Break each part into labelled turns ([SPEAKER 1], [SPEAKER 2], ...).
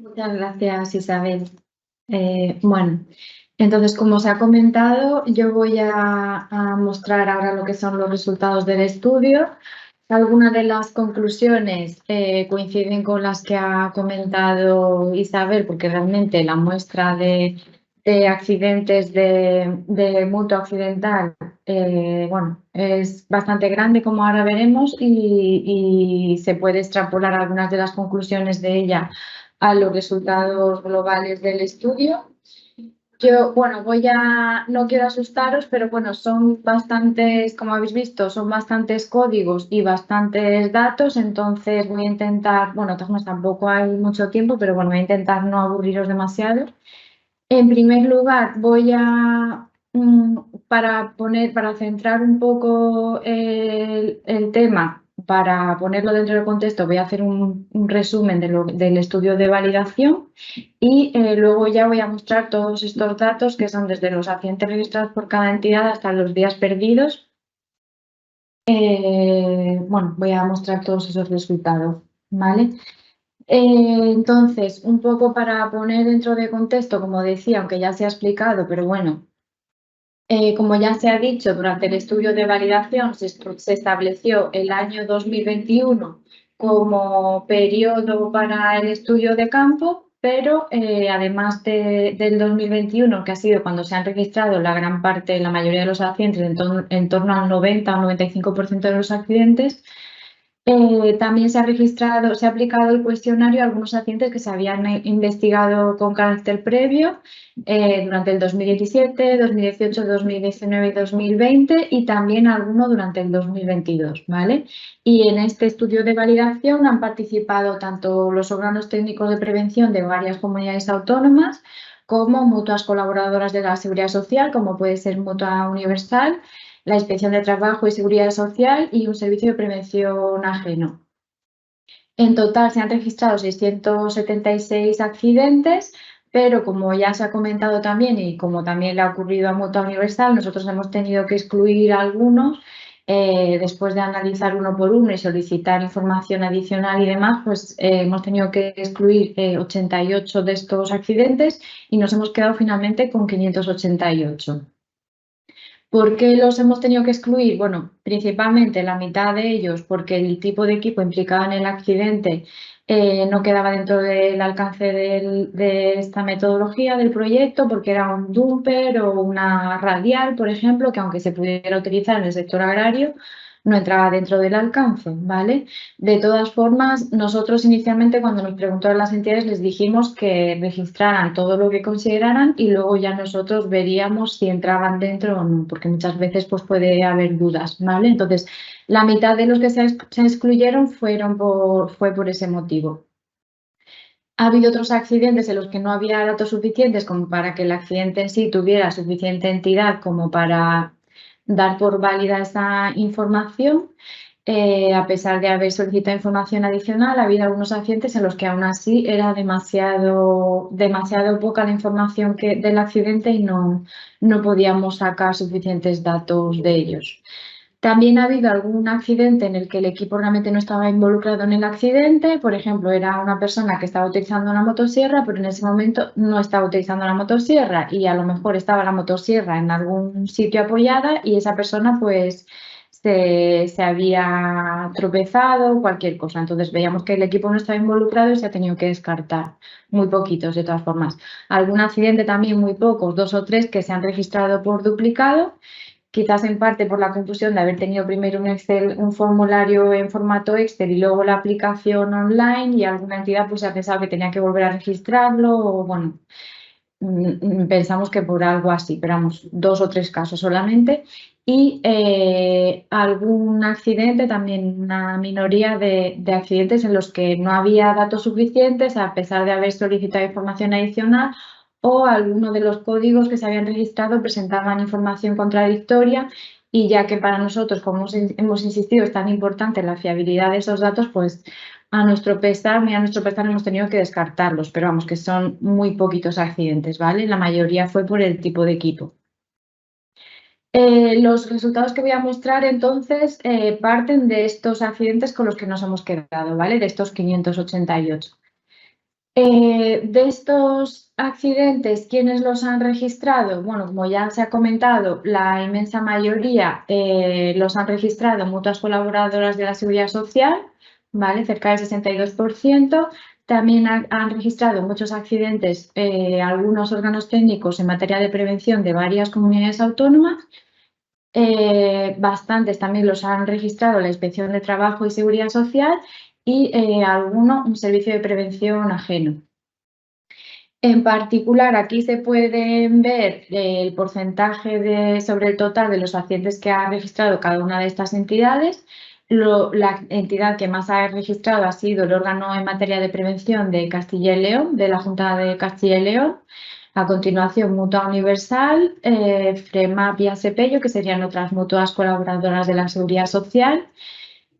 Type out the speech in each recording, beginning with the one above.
[SPEAKER 1] Muchas gracias, Isabel. Bueno, entonces, como os ha comentado, yo voy a mostrar ahora lo que son los resultados del estudio. Algunas de las conclusiones coinciden con las que ha comentado Isabel, porque realmente la muestra de accidentes de mutua accidental bueno, es bastante grande, como ahora veremos, y se puede extrapolar algunas de las conclusiones de ella a los resultados globales del estudio. Yo, bueno, no quiero asustaros, pero bueno, son bastantes, como habéis visto, son bastantes códigos y bastantes datos, entonces voy a intentar, bueno, tampoco hay mucho tiempo, pero bueno, voy a intentar no aburriros demasiado. En primer lugar, para centrar un poco el tema, para ponerlo dentro del contexto, voy a hacer un resumen del estudio de validación y luego ya voy a mostrar todos estos datos que son desde los accidentes registrados por cada entidad hasta los días perdidos. Bueno, voy a mostrar todos esos resultados, ¿vale? Entonces, un poco para poner dentro de contexto, como decía, aunque ya se ha explicado, pero bueno, como ya se ha dicho, durante el estudio de validación se estableció el año 2021 como periodo para el estudio de campo, pero además del 2021, que ha sido cuando se han registrado la mayoría de los accidentes, en torno al 90 o 95% de los accidentes, también se ha aplicado el cuestionario a algunos accidentes que se habían investigado con carácter previo durante el 2017, 2018, 2019 y 2020 y también alguno durante el 2022, ¿vale? Y en este estudio de validación han participado tanto los órganos técnicos de prevención de varias comunidades autónomas como mutuas colaboradoras de la Seguridad Social, como puede ser Mutua Universal, la Inspección de Trabajo y Seguridad Social y un servicio de prevención ajeno. En total se han registrado 676 accidentes, pero como ya se ha comentado también y como también le ha ocurrido a Mutua Universal, nosotros hemos tenido que excluir algunos después de analizar uno por uno y solicitar información adicional y demás, pues hemos tenido que excluir 88 de estos accidentes y nos hemos quedado finalmente con 588. ¿Por qué los hemos tenido que excluir? Bueno, principalmente la mitad de ellos porque el tipo de equipo implicado en el accidente no quedaba dentro del alcance de esta metodología del proyecto, porque era un dumper o una radial, por ejemplo, que aunque se pudiera utilizar en el sector agrario, no entraba dentro del alcance, ¿vale? De todas formas, nosotros inicialmente cuando nos preguntaron las entidades les dijimos que registraran todo lo que consideraran y luego ya nosotros veríamos si entraban dentro o no, porque muchas veces pues, puede haber dudas, ¿vale? Entonces, la mitad de los que se excluyeron fue por ese motivo. Ha habido otros accidentes en los que no había datos suficientes como para que el accidente en sí tuviera suficiente entidad como para dar por válida esa información. A pesar de haber solicitado información adicional, ha habido algunos accidentes en los que aún así era demasiado poca la información del accidente y no podíamos sacar suficientes datos de ellos. También ha habido algún accidente en el que el equipo realmente no estaba involucrado en el accidente. Por ejemplo, era una persona que estaba utilizando una motosierra, pero en ese momento no estaba utilizando la motosierra y a lo mejor estaba la motosierra en algún sitio apoyada y esa persona pues se había tropezado, cualquier cosa. Entonces veíamos que el equipo no estaba involucrado y se ha tenido que descartar. Muy poquitos, de todas formas. Algún accidente también muy pocos, 2 o 3 que se han registrado por duplicado. Quizás en parte por la confusión de haber tenido primero un formulario en formato Excel y luego la aplicación online y alguna entidad pues ha pensado que tenía que volver a registrarlo o bueno, pensamos que por algo así, pero vamos, 2 o 3 casos solamente. Y algún accidente, también una minoría de accidentes en los que no había datos suficientes a pesar de haber solicitado información adicional o alguno de los códigos que se habían registrado presentaban información contradictoria y ya que para nosotros, como hemos insistido, es tan importante la fiabilidad de esos datos, pues a nuestro pesar hemos tenido que descartarlos, pero vamos, que son muy poquitos accidentes, ¿vale? La mayoría fue por el tipo de equipo. Los resultados que voy a mostrar entonces parten de estos accidentes con los que nos hemos quedado, ¿vale? De estos 588. De estos accidentes, ¿quiénes los han registrado? Bueno, como ya se ha comentado, la inmensa mayoría los han registrado mutuas colaboradoras de la Seguridad Social, ¿vale? Cerca del 62%. También han registrado muchos accidentes algunos órganos técnicos en materia de prevención de varias comunidades autónomas. Bastantes también los han registrado la Inspección de Trabajo y Seguridad Social y alguno un servicio de prevención ajeno. En particular, aquí se pueden ver el porcentaje sobre el total de los accidentes que ha registrado cada una de estas entidades. La entidad que más ha registrado ha sido el órgano en materia de prevención de Castilla y León, de la Junta de Castilla y León. A continuación, Mutua Universal, FREMAP y ASEPELLO, que serían otras mutuas colaboradoras de la Seguridad Social.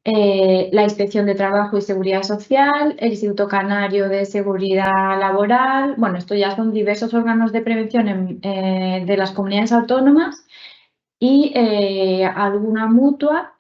[SPEAKER 1] La Inspección de Trabajo y Seguridad Social, el Instituto Canario de Seguridad Laboral. Bueno, esto ya son diversos órganos de prevención de las comunidades autónomas y alguna mutua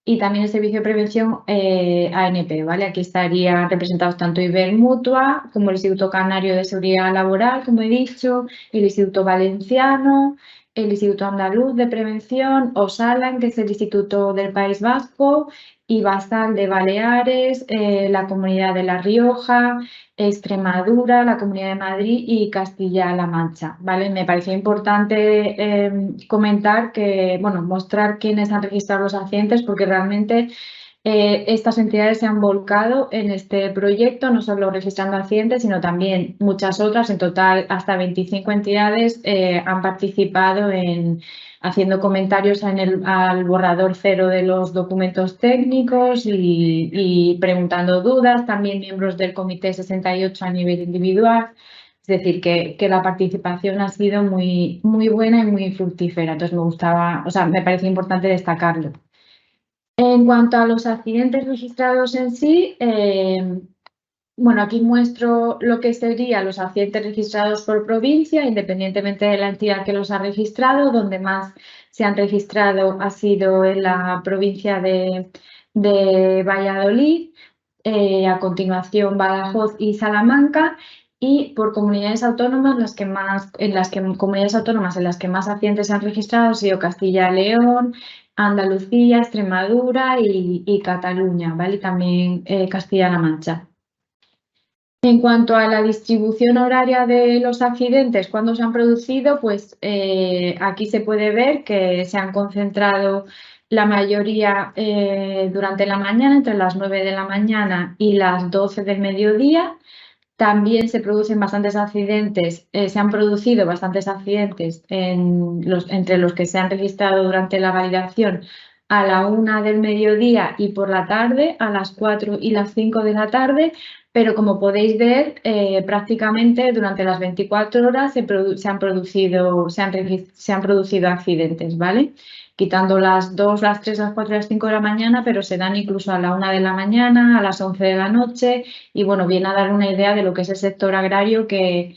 [SPEAKER 1] y también el Servicio de Prevención ANP, ¿vale? Aquí estarían representados tanto Ibermutua como el Instituto Canario de Seguridad Laboral, como he dicho, el Instituto Valenciano, el Instituto Andaluz de Prevención, OSALAN, que es el Instituto del País Vasco, IBASAL de Baleares, la Comunidad de La Rioja, Extremadura, la Comunidad de Madrid y Castilla-La Mancha, ¿vale? Me pareció importante comentar que, bueno, mostrar quiénes han registrado los accidentes porque realmente estas entidades se han volcado en este proyecto, no solo registrando accidentes, sino también muchas otras. En total, hasta 25 entidades han participado haciendo comentarios al borrador cero de los documentos técnicos y preguntando dudas. También miembros del Comité 68 a nivel individual. Es decir, que la participación ha sido muy, muy buena y muy fructífera. Entonces me parecía importante destacarlo. En cuanto a los accidentes registrados en sí, bueno, aquí muestro lo que serían los accidentes registrados por provincia, independientemente de la entidad que los ha registrado. Donde más se han registrado ha sido en la provincia de Valladolid, a continuación Badajoz y Salamanca, y por comunidades autónomas, comunidades autónomas en las que más accidentes se han registrado han sido Castilla y León, Andalucía, Extremadura y Cataluña, ¿vale? Y también Castilla-La Mancha. En cuanto a la distribución horaria de los accidentes, cuando se han producido, pues aquí se puede ver que se han concentrado la mayoría durante la mañana, entre las 9 de la mañana y las 12 del mediodía. También se producen bastantes accidentes, se han producido bastantes accidentes entre los que se han registrado durante la validación a la 1 del mediodía y por la tarde, a las 4 y las 5 de la tarde, pero como podéis ver, prácticamente durante las 24 horas se han producido accidentes, ¿vale? Quitando las 2, las 3, las 4 y las 5 de la mañana, pero se dan incluso a la 1 de la mañana, a las 11 de la noche, y bueno, viene a dar una idea de lo que es el sector agrario, que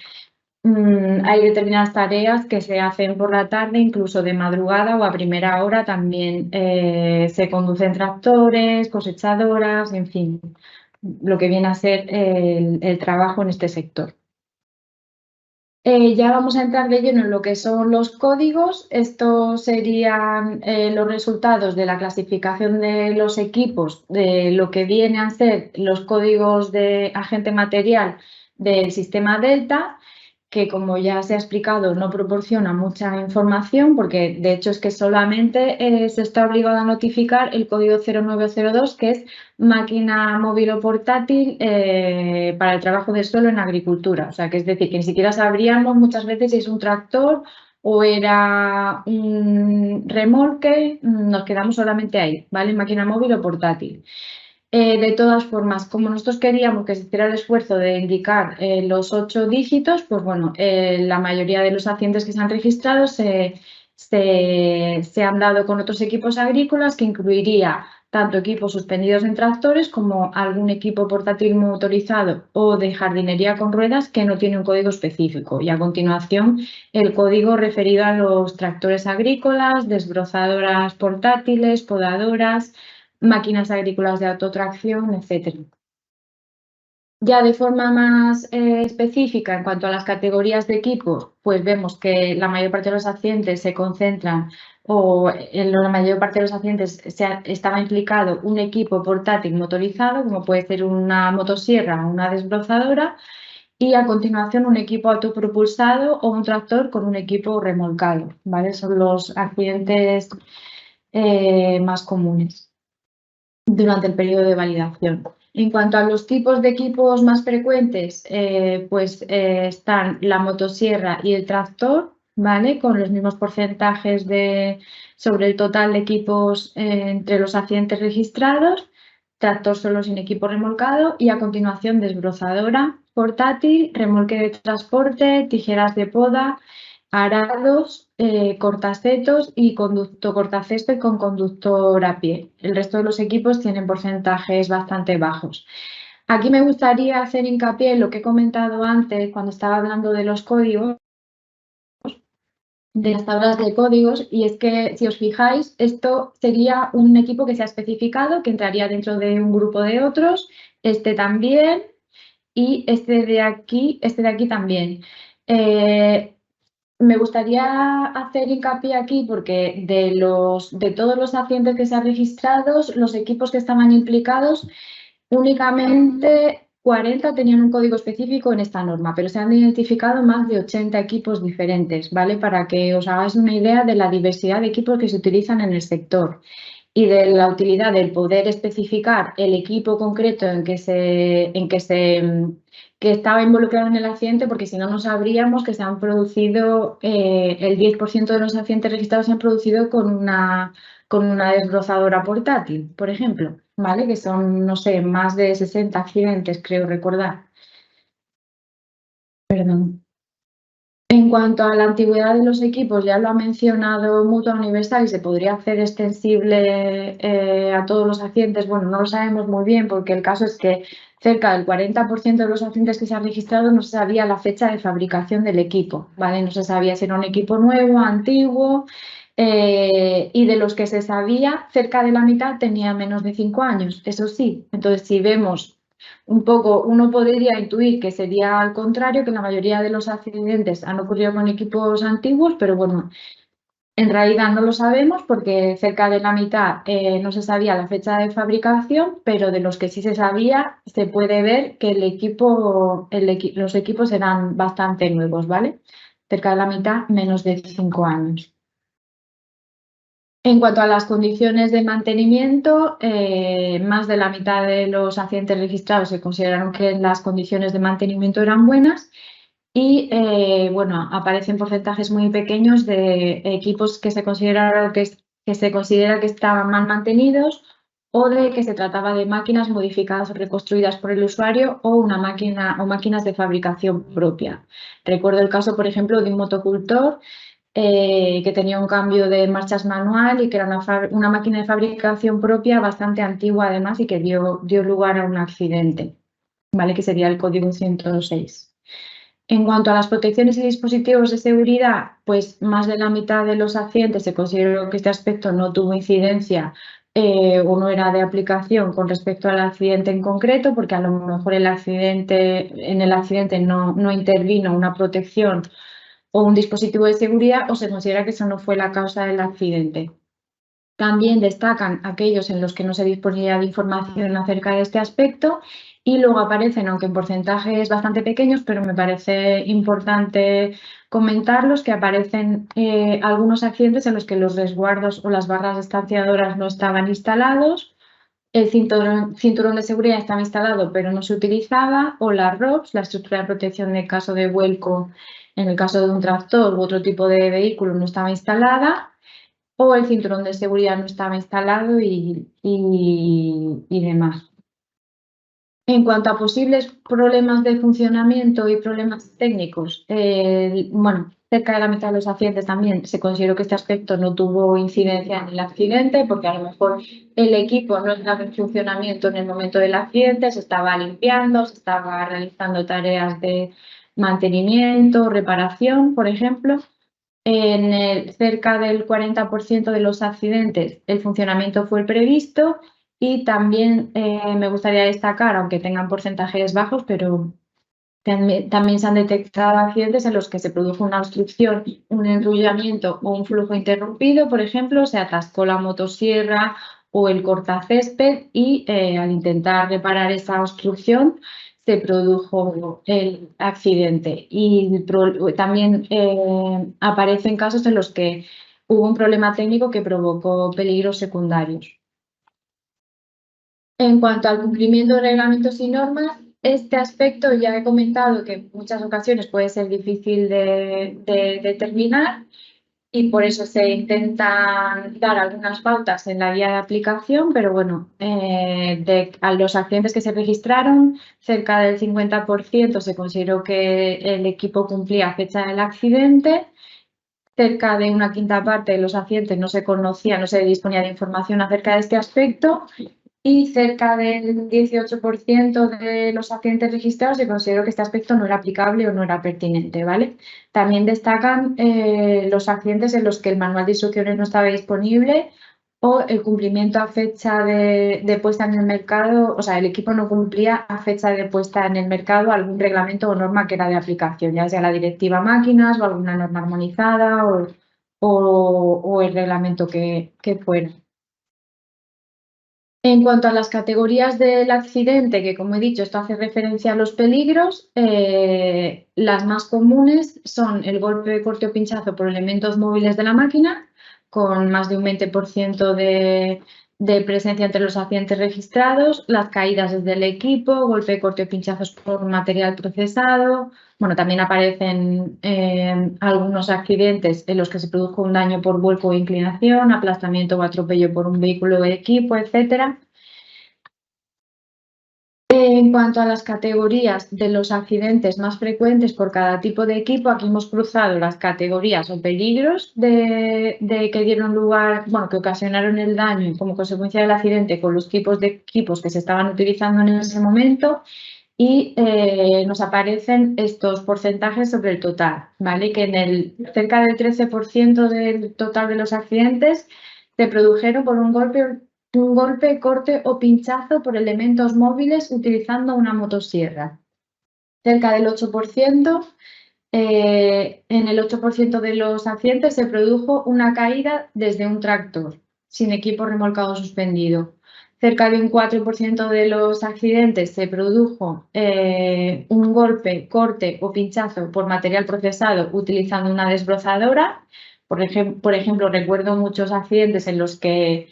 [SPEAKER 1] hay determinadas tareas que se hacen por la tarde, incluso de madrugada o a primera hora también se conducen tractores, cosechadoras, en fin, lo que viene a ser el trabajo en este sector. Ya vamos a entrar de lleno en lo que son los códigos. Estos serían los resultados de la clasificación de los equipos, de lo que vienen a ser los códigos de agente material del sistema Delta, que como ya se ha explicado no proporciona mucha información porque de hecho es que solamente se está obligado a notificar el código 0902, que es máquina móvil o portátil para el trabajo de suelo en agricultura. O sea, que es decir, que ni siquiera sabríamos muchas veces si es un tractor o era un remolque, nos quedamos solamente ahí, ¿vale? Máquina móvil o portátil. De todas formas, como nosotros queríamos que se hiciera el esfuerzo de indicar los 8 dígitos, pues bueno, la mayoría de los accidentes que se han registrado se han dado con otros equipos agrícolas, que incluiría tanto equipos suspendidos en tractores como algún equipo portátil motorizado o de jardinería con ruedas que no tiene un código específico. Y a continuación, el código referido a los tractores agrícolas, desbrozadoras portátiles, podadoras, máquinas agrícolas de autotracción, etc. Ya de forma más específica, en cuanto a las categorías de equipo, pues vemos que la mayor parte de los accidentes se concentran, o en la mayor parte de los accidentes estaba implicado un equipo portátil motorizado, como puede ser una motosierra o una desbrozadora, y a continuación un equipo autopropulsado o un tractor con un equipo remolcado, ¿vale? Son los accidentes más comunes durante el periodo de validación. En cuanto a los tipos de equipos más frecuentes, están la motosierra y el tractor, ¿vale? Con los mismos porcentajes sobre el total de equipos entre los accidentes registrados, tractor solo sin equipo remolcado y a continuación desbrozadora portátil, remolque de transporte, tijeras de poda, arados, cortacetos y conducto cortacésped con conductor a pie. El resto de los equipos tienen porcentajes bastante bajos. Aquí me gustaría hacer hincapié en lo que he comentado antes cuando estaba hablando de los códigos, de las tablas de códigos, y es que si os fijáis, esto sería un equipo que se ha especificado, que entraría dentro de un grupo de otros, este también, y este de aquí también. Me gustaría hacer hincapié aquí porque de todos los accidentes que se han registrado, los equipos que estaban implicados, únicamente 40 tenían un código específico en esta norma, pero se han identificado más de 80 equipos diferentes, ¿vale? Para que os hagáis una idea de la diversidad de equipos que se utilizan en el sector y de la utilidad del poder especificar el equipo concreto que estaba involucrado en el accidente, porque si no, no sabríamos que se han producido, el 10% de los accidentes registrados se han producido con una desbrozadora portátil, por ejemplo, ¿vale? Que son, no sé, más de 60 accidentes, creo recordar. Perdón. En cuanto a la antigüedad de los equipos, ya lo ha mencionado Mutua Universal y se podría hacer extensible a todos los accidentes. Bueno, no lo sabemos muy bien porque el caso es que cerca del 40% de los accidentes que se han registrado no se sabía la fecha de fabricación del equipo, ¿vale? No se sabía si era un equipo nuevo, antiguo, y de los que se sabía, cerca de la mitad tenía menos de 5 años, eso sí. Entonces, si vemos un poco, uno podría intuir que sería al contrario, que la mayoría de los accidentes han ocurrido con equipos antiguos, pero bueno, en realidad no lo sabemos porque cerca de la mitad no se sabía la fecha de fabricación, pero de los que sí se sabía, se puede ver que los equipos eran bastante nuevos, ¿vale? Cerca de la mitad, menos de 5 años. En cuanto a las condiciones de mantenimiento, más de la mitad de los accidentes registrados se consideraron que las condiciones de mantenimiento eran buenas y, bueno, aparecen porcentajes muy pequeños de equipos que se considera que estaban mal mantenidos o de que se trataba de máquinas modificadas o reconstruidas por el usuario o máquinas de fabricación propia. Recuerdo el caso, por ejemplo, de un motocultor que tenía un cambio de marchas manual y que era una máquina de fabricación propia bastante antigua además y que dio lugar a un accidente, ¿vale? Que sería el código 106. En cuanto a las protecciones y dispositivos de seguridad, pues más de la mitad de los accidentes se consideró que este aspecto no tuvo incidencia o no era de aplicación con respecto al accidente en concreto, porque a lo mejor en el accidente no intervino una protección o un dispositivo de seguridad o se considera que eso no fue la causa del accidente. También destacan aquellos en los que no se disponía de información acerca de este aspecto y luego aparecen, aunque en porcentajes bastante pequeños, pero me parece importante comentarlos, que aparecen algunos accidentes en los que los resguardos o las barras distanciadoras no estaban instalados, el cinturón de seguridad estaba instalado pero no se utilizaba, o las ROPS, la estructura de protección en caso de vuelco, en el caso de un tractor u otro tipo de vehículo no estaba instalada, o el cinturón de seguridad no estaba instalado y demás. En cuanto a posibles problemas de funcionamiento y problemas técnicos, bueno, cerca de la mitad de los accidentes también se consideró que este aspecto no tuvo incidencia en el accidente porque a lo mejor el equipo no estaba en funcionamiento en el momento del accidente, se estaba limpiando, se estaba realizando tareas de mantenimiento, reparación, por ejemplo. Cerca del 40% de los accidentes el funcionamiento fue el previsto Y también me gustaría destacar, aunque tengan porcentajes bajos, pero también se han detectado accidentes en los que se produjo una obstrucción, un enrollamiento o un flujo interrumpido, por ejemplo, se atascó la motosierra o el cortacésped y al intentar reparar esa obstrucción se produjo el accidente. Y también aparecen casos en los que hubo un problema técnico que provocó peligros secundarios. En cuanto al cumplimiento de reglamentos y normas, este aspecto ya he comentado que en muchas ocasiones puede ser difícil de determinar y por eso se intentan dar algunas pautas en la guía de aplicación, pero bueno, a los accidentes que se registraron, cerca del 50% se consideró que el equipo cumplía a fecha del accidente. Cerca de una quinta parte de los accidentes no se conocía, no se disponía de información acerca de este aspecto y cerca del 18% de los accidentes registrados se consideró que este aspecto no era aplicable o no era pertinente, ¿vale? También destacan los accidentes en los que el manual de instrucciones no estaba disponible o el cumplimiento a fecha de puesta en el mercado, o sea, el equipo no cumplía a fecha de puesta en el mercado algún reglamento o norma que era de aplicación, ya sea la directiva máquinas o alguna norma armonizada o el reglamento que fuera. En cuanto a las categorías del accidente, que como he dicho, esto hace referencia a los peligros, las más comunes son el golpe, corte o pinchazo por elementos móviles de la máquina, con más de un 20% de presencia entre los accidentes registrados, las caídas desde el equipo, golpe, corte o pinchazos por material procesado. Bueno, también aparecen algunos accidentes en los que se produjo un daño por vuelco o inclinación, aplastamiento o atropello por un vehículo o equipo, etc. En cuanto a las categorías de los accidentes más frecuentes por cada tipo de equipo, aquí hemos cruzado las categorías o peligros que dieron lugar, bueno, que ocasionaron el daño como consecuencia del accidente con los tipos de equipos que se estaban utilizando en ese momento y nos aparecen estos porcentajes sobre el total, ¿vale? Que en cerca del 13% del total de los accidentes se produjeron por un golpe, corte o pinchazo por elementos móviles utilizando una motosierra. Cerca del 8%, en el 8% de los accidentes se produjo una caída desde un tractor, sin equipo remolcado suspendido. Cerca de un 4% de los accidentes se produjo un golpe, corte o pinchazo por material procesado utilizando una desbrozadora. Por ejemplo, recuerdo muchos accidentes en los que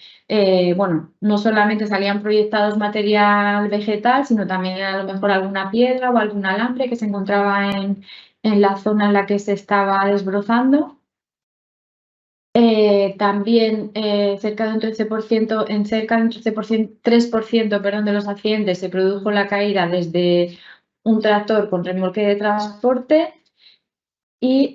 [SPEAKER 1] bueno, no solamente salían proyectados material vegetal, sino también a lo mejor alguna piedra o algún alambre que se encontraba en la zona en la que se estaba desbrozando. También cerca de un 13%, en cerca de un 3%, perdón, de los accidentes se produjo la caída desde un tractor con remolque de transporte y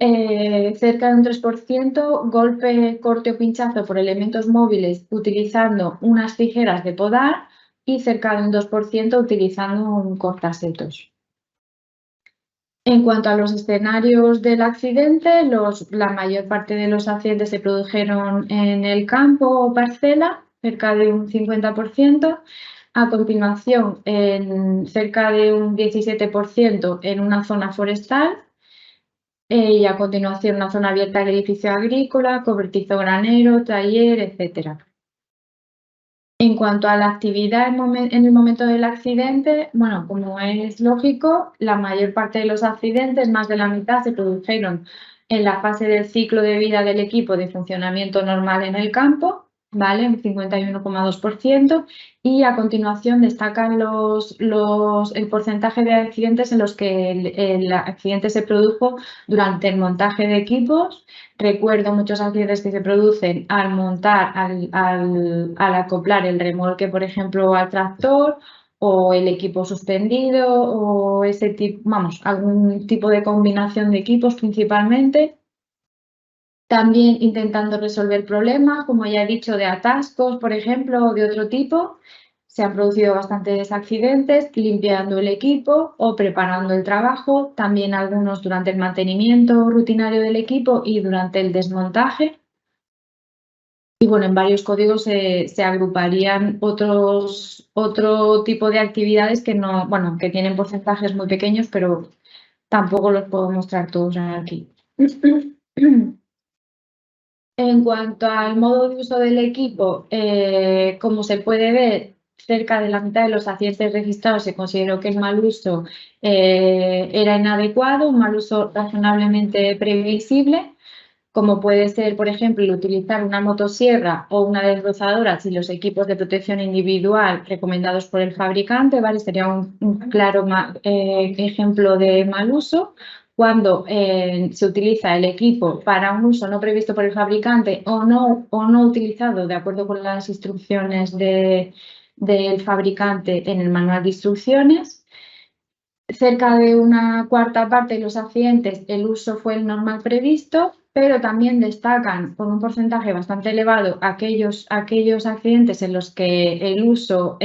[SPEAKER 1] cerca de un 3% golpe, corte o pinchazo por elementos móviles utilizando unas tijeras de podar y cerca de un 2% utilizando un cortasetos. En cuanto a los escenarios del accidente, la mayor parte de los accidentes se produjeron en el campo o parcela, cerca de un 50%. A continuación, cerca de un 17% en una zona forestal. Y a continuación una zona abierta del edificio agrícola, cobertizo granero, taller, etc. En cuanto a la actividad en el momento del accidente, bueno, como es lógico, la mayor parte de los accidentes, más de la mitad, se produjeron en la fase del ciclo de vida del equipo de funcionamiento normal en el campo, ¿vale? Un 51,2%. Y a continuación destacan el porcentaje de accidentes en los que el accidente se produjo durante el montaje de equipos. Recuerdo muchos accidentes que se producen al montar, al acoplar el remolque, por ejemplo, al tractor o el equipo suspendido o ese tipo, vamos, algún tipo de combinación de equipos principalmente. También intentando resolver problemas, como ya he dicho, de atascos, por ejemplo, o de otro tipo. Se han producido bastantes accidentes limpiando el equipo o preparando el trabajo, también algunos durante el mantenimiento rutinario del equipo y durante el desmontaje. Y bueno, en varios códigos se agruparían otro tipo de actividades que no, bueno, que tienen porcentajes muy pequeños, pero tampoco los puedo mostrar todos aquí. En cuanto al modo de uso del equipo, como se puede ver, cerca de la mitad de los accidentes registrados se consideró que el mal uso era inadecuado, un mal uso razonablemente previsible, como puede ser, por ejemplo, el utilizar una motosierra o una desbrozadora sin los equipos de protección individual recomendados por el fabricante, ¿vale? Sería un claro ejemplo de mal uso. Cuando se utiliza el equipo para un uso no previsto por el fabricante o no utilizado de acuerdo con las instrucciones del fabricante en el manual de instrucciones. Cerca de una cuarta parte de los accidentes el uso fue el normal previsto, pero también destacan con un porcentaje bastante elevado aquellos accidentes en los que el uso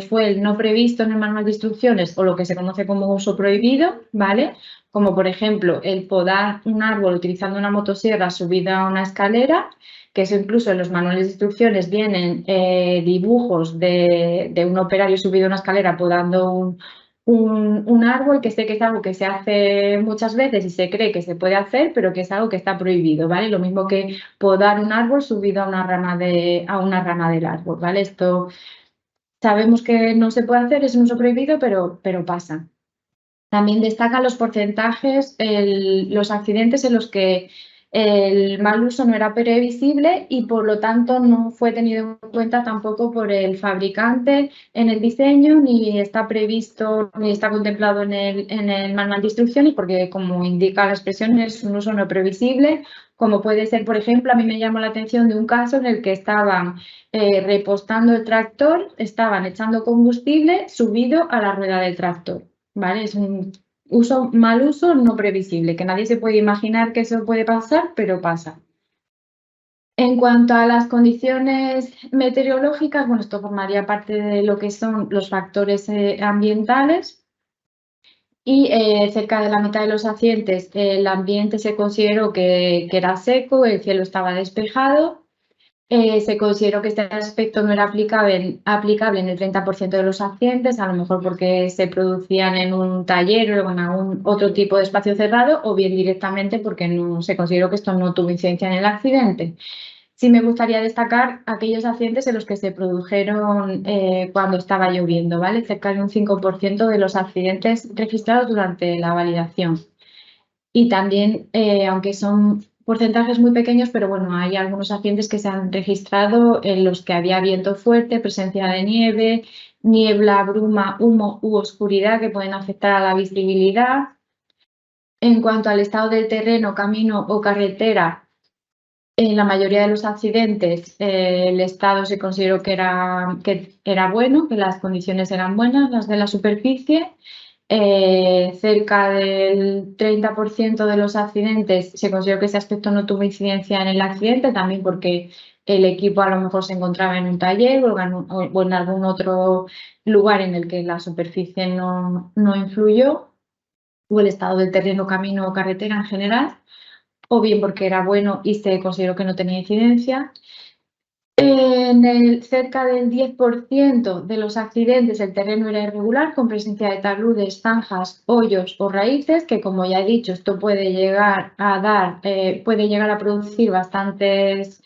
[SPEAKER 1] fue el no previsto en el manual de instrucciones o lo que se conoce como uso prohibido, ¿vale? Como por ejemplo el podar un árbol utilizando una motosierra subida a una escalera, que eso incluso en los manuales de instrucciones vienen dibujos de un operario subido a una escalera podando un árbol, que sé que es algo que se hace muchas veces y se cree que se puede hacer, pero que es algo que está prohibido, ¿vale? Lo mismo que podar un árbol subido a una rama del árbol, ¿vale? Esto sabemos que no se puede hacer, es un uso prohibido, pero pasa. También destacan los porcentajes, los accidentes en los que el mal uso no era previsible y por lo tanto no fue tenido en cuenta tampoco por el fabricante en el diseño, ni está previsto ni está contemplado en el manual de instrucciones, porque como indica la expresión es un uso no previsible, como puede ser, por ejemplo, a mí me llamó la atención de un caso en el que estaban repostando el tractor, estaban echando combustible subido a la rueda del tractor. ¿Vale? Es un mal uso no previsible, que nadie se puede imaginar que eso puede pasar, pero pasa. En cuanto a las condiciones meteorológicas, bueno, esto formaría parte de lo que son los factores ambientales y cerca de la mitad de los accidentes el ambiente se consideró que era seco, el cielo estaba despejado. Se consideró que este aspecto no era aplicable en el 30% de los accidentes, a lo mejor porque se producían en un taller o en algún otro tipo de espacio cerrado, o bien directamente porque no, se consideró que esto no tuvo incidencia en el accidente. Sí me gustaría destacar aquellos accidentes en los que se produjeron cuando estaba lloviendo, ¿vale? Cerca de un 5% de los accidentes registrados durante la validación. Y también, aunque son porcentajes muy pequeños, pero bueno, hay algunos accidentes que se han registrado en los que había viento fuerte, presencia de nieve, niebla, bruma, humo u oscuridad que pueden afectar a la visibilidad. En cuanto al estado del terreno, camino o carretera, en la mayoría de los accidentes el estado se consideró que era bueno, que las condiciones eran buenas, las de la superficie. Cerca del 30% de los accidentes se consideró que ese aspecto no tuvo incidencia en el accidente, también porque el equipo a lo mejor se encontraba en un taller o en algún otro lugar en el que la superficie no influyó, o el estado del terreno, camino o carretera en general, o bien porque era bueno y se consideró que no tenía incidencia. Cerca del 10% de los accidentes el terreno era irregular, con presencia de taludes, zanjas, hoyos o raíces, que como ya he dicho, esto puede llegar a producir bastantes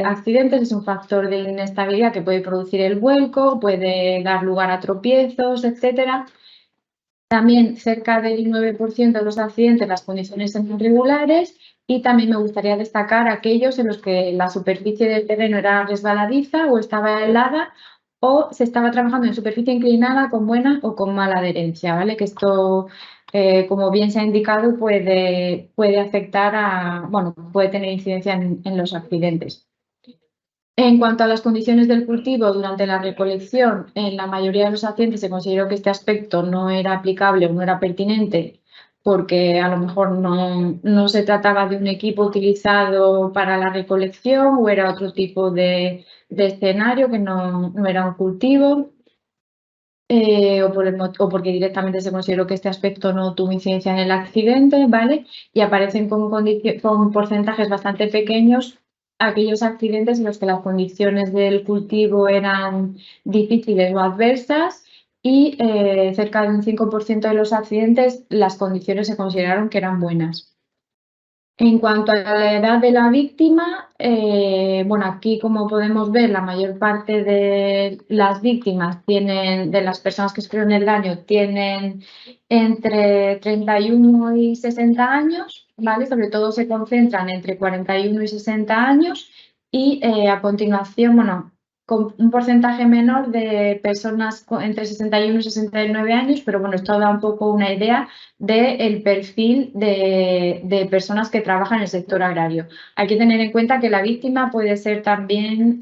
[SPEAKER 1] accidentes, es un factor de inestabilidad que puede producir el vuelco, puede dar lugar a tropiezos, etc. También cerca del 9% de los accidentes las condiciones son irregulares y también me gustaría destacar aquellos en los que la superficie del terreno era resbaladiza o estaba helada o se estaba trabajando en superficie inclinada con buena o con mala adherencia, ¿vale? Que esto, como bien se ha indicado, puede afectar puede tener incidencia en los accidentes. En cuanto a las condiciones del cultivo durante la recolección, en la mayoría de los accidentes se consideró que este aspecto no era aplicable o no era pertinente porque a lo mejor no se trataba de un equipo utilizado para la recolección o era otro tipo de escenario que no era un cultivo. O porque directamente se consideró que este aspecto no tuvo incidencia en el accidente, ¿vale? Y aparecen con porcentajes bastante pequeños aquellos accidentes en los que las condiciones del cultivo eran difíciles o adversas y cerca de un 5% de los accidentes las condiciones se consideraron que eran buenas. En cuanto a la edad de la víctima, bueno, aquí como podemos ver, la mayor parte de las víctimas de las personas que sufrieron el daño, tienen entre 31 y 60 años, ¿vale? Sobre todo se concentran entre 41 y 60 años y a continuación, bueno, con un porcentaje menor de personas entre 61 y 69 años, pero bueno, esto da un poco una idea del perfil de personas que trabajan en el sector agrario. Hay que tener en cuenta que la víctima puede ser también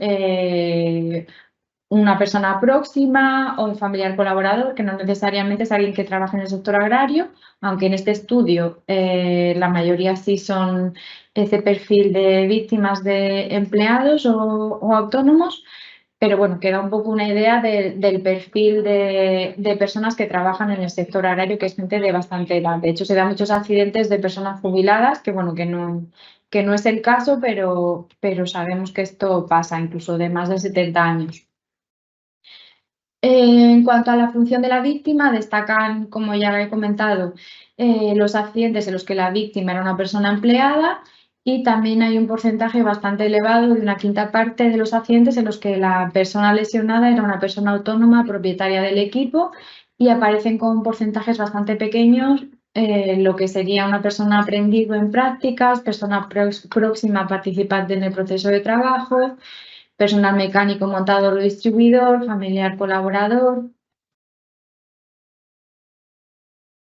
[SPEAKER 1] una persona próxima o un familiar colaborador, que no necesariamente es alguien que trabaja en el sector agrario, aunque en este estudio la mayoría sí son ese perfil de víctimas de empleados o autónomos. Pero bueno, queda un poco una idea del perfil de personas que trabajan en el sector agrario, que es gente de bastante edad. De hecho, se dan muchos accidentes de personas jubiladas, que bueno, que no es el caso, pero sabemos que esto pasa, incluso de más de 70 años. En cuanto a la función de la víctima, destacan, como ya he comentado, los accidentes en los que la víctima era una persona empleada y también hay un porcentaje bastante elevado de una quinta parte de los accidentes en los que la persona lesionada era una persona autónoma propietaria del equipo y aparecen con porcentajes bastante pequeños lo que sería una persona aprendiz en prácticas, persona próxima participante en el proceso de trabajo, personal mecánico, montador o distribuidor, familiar colaborador.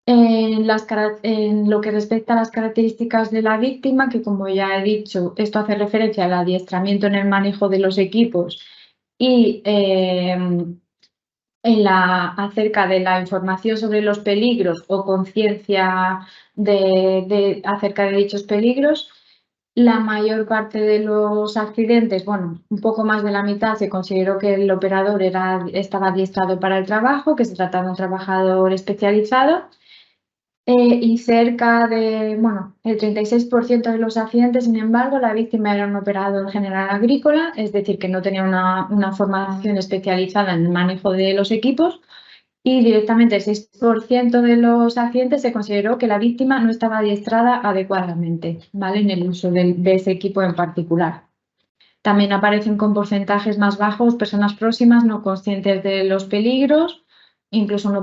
[SPEAKER 1] En lo que respecta a las características de la víctima, que como ya he dicho, esto hace referencia al adiestramiento en el manejo de los equipos y acerca de la información sobre los peligros o conciencia acerca de dichos peligros. La mayor parte de los accidentes, bueno, un poco más de la mitad, se consideró que el operador estaba adiestrado para el trabajo, que se trataba de un trabajador especializado. Y cerca de, bueno, el 36% de los accidentes, sin embargo, la víctima era un operador general agrícola, es decir, que no tenía una formación especializada en el manejo de los equipos. Y directamente el 6% de los accidentes se consideró que la víctima no estaba adiestrada adecuadamente, ¿vale? En el uso de ese equipo en particular. También aparecen con porcentajes más bajos personas próximas no conscientes de los peligros, incluso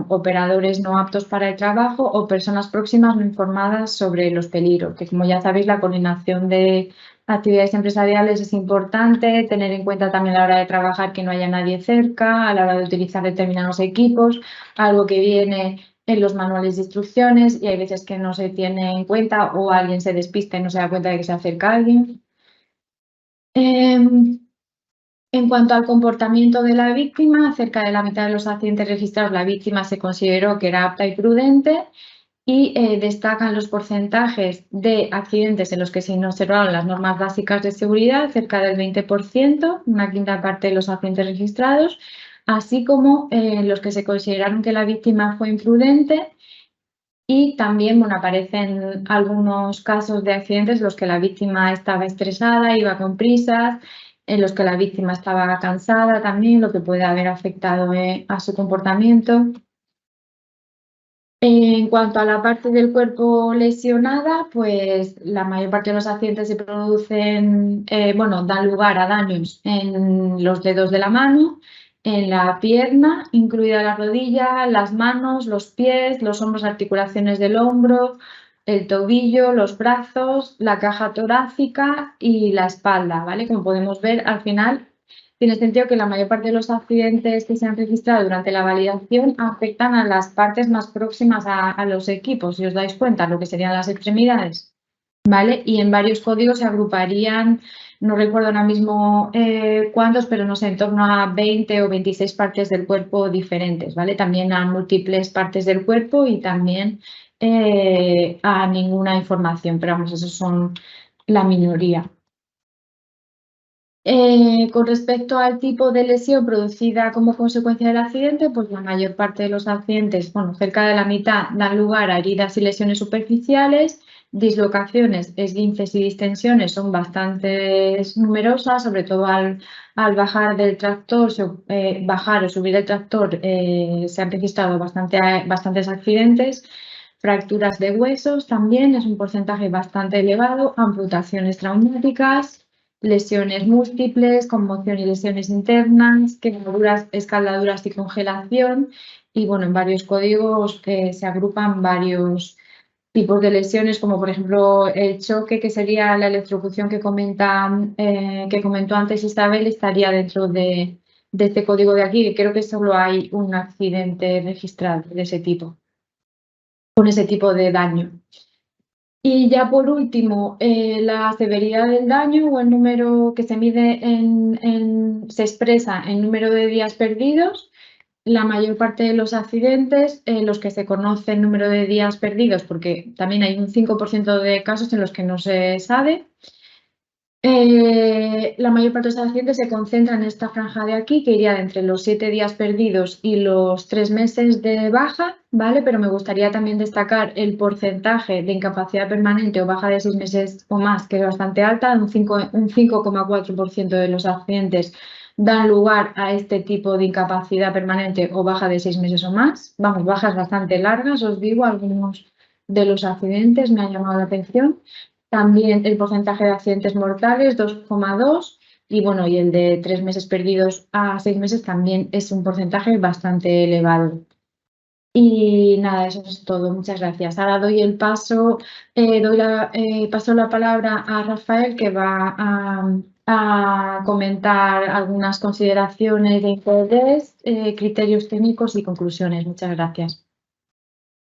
[SPEAKER 1] operadores no aptos para el trabajo o personas próximas no informadas sobre los peligros, que como ya sabéis, la coordinación de actividades empresariales es importante, tener en cuenta también a la hora de trabajar que no haya nadie cerca, a la hora de utilizar determinados equipos, algo que viene en los manuales de instrucciones y hay veces que no se tiene en cuenta o alguien se despista y no se da cuenta de que se acerca alguien. En cuanto al comportamiento de la víctima, cerca de la mitad de los accidentes registrados, la víctima se consideró que era apta y prudente y destacan los porcentajes de accidentes en los que se observaron las normas básicas de seguridad, cerca del 20%, una quinta parte de los accidentes registrados, así como los que se consideraron que la víctima fue imprudente. Y también, bueno, aparecen algunos casos de accidentes en los que la víctima estaba estresada, iba con prisas, en los que la víctima estaba cansada también, lo que puede haber afectado a su comportamiento. En cuanto a la parte del cuerpo lesionada, pues la mayor parte de los accidentes se producen, dan lugar a daños en los dedos de la mano, en la pierna, incluida la rodilla, las manos, los pies, los hombros, articulaciones del hombro, el tobillo, los brazos, la caja torácica y la espalda, ¿vale? Como podemos ver, al final tiene sentido que la mayor parte de los accidentes que se han registrado durante la validación afectan a las partes más próximas a los equipos, si os dais cuenta, lo que serían las extremidades, ¿vale? Y en varios códigos se agruparían, no recuerdo ahora mismo cuántos, pero no sé, en torno a 20 o 26 partes del cuerpo diferentes, ¿vale? También a múltiples partes del cuerpo y también a ninguna información, pero vamos, esos son la minoría. Con respecto al tipo de lesión producida como consecuencia del accidente, pues la mayor parte de los accidentes, bueno, cerca de la mitad, dan lugar a heridas y lesiones superficiales, dislocaciones, esguinces y distensiones son bastante numerosas, sobre todo al bajar del tractor, bajar o subir el tractor, se han registrado bastantes accidentes. Fracturas de huesos también es un porcentaje bastante elevado, amputaciones traumáticas, lesiones múltiples, conmoción y lesiones internas, quemaduras, escaldaduras y congelación. Y bueno, en varios códigos que se agrupan varios tipos de lesiones, como por ejemplo el choque, que sería la electrocución que comentó antes Isabel, estaría dentro de este código de aquí, que creo que solo hay un accidente registrado de ese tipo, con ese tipo de daño. Y ya por último, la severidad del daño o el número que se mide se expresa en número de días perdidos. La mayor parte de los accidentes, los que se conoce el número de días perdidos, porque también hay un 5% de casos en los que no se sabe. La mayor parte de los accidentes se concentran en esta franja de aquí, que iría entre los 7 días perdidos y los 3 meses de baja, ¿vale? Pero me gustaría también destacar el porcentaje de incapacidad permanente o baja de 6 meses o más, que es bastante alta, un 5,4% de los accidentes dan lugar a este tipo de incapacidad permanente o baja de 6 meses o más. Vamos, bajas bastante largas, os digo, algunos de los accidentes me han llamado la atención. También el porcentaje de accidentes mortales, 2,2, y bueno, y el de 3 meses perdidos a 6 meses también es un porcentaje bastante elevado. Y nada, eso es todo. Muchas gracias. Ahora doy el paso, paso la palabra a Rafael, que va a comentar algunas consideraciones de interés, criterios técnicos y conclusiones. Muchas gracias.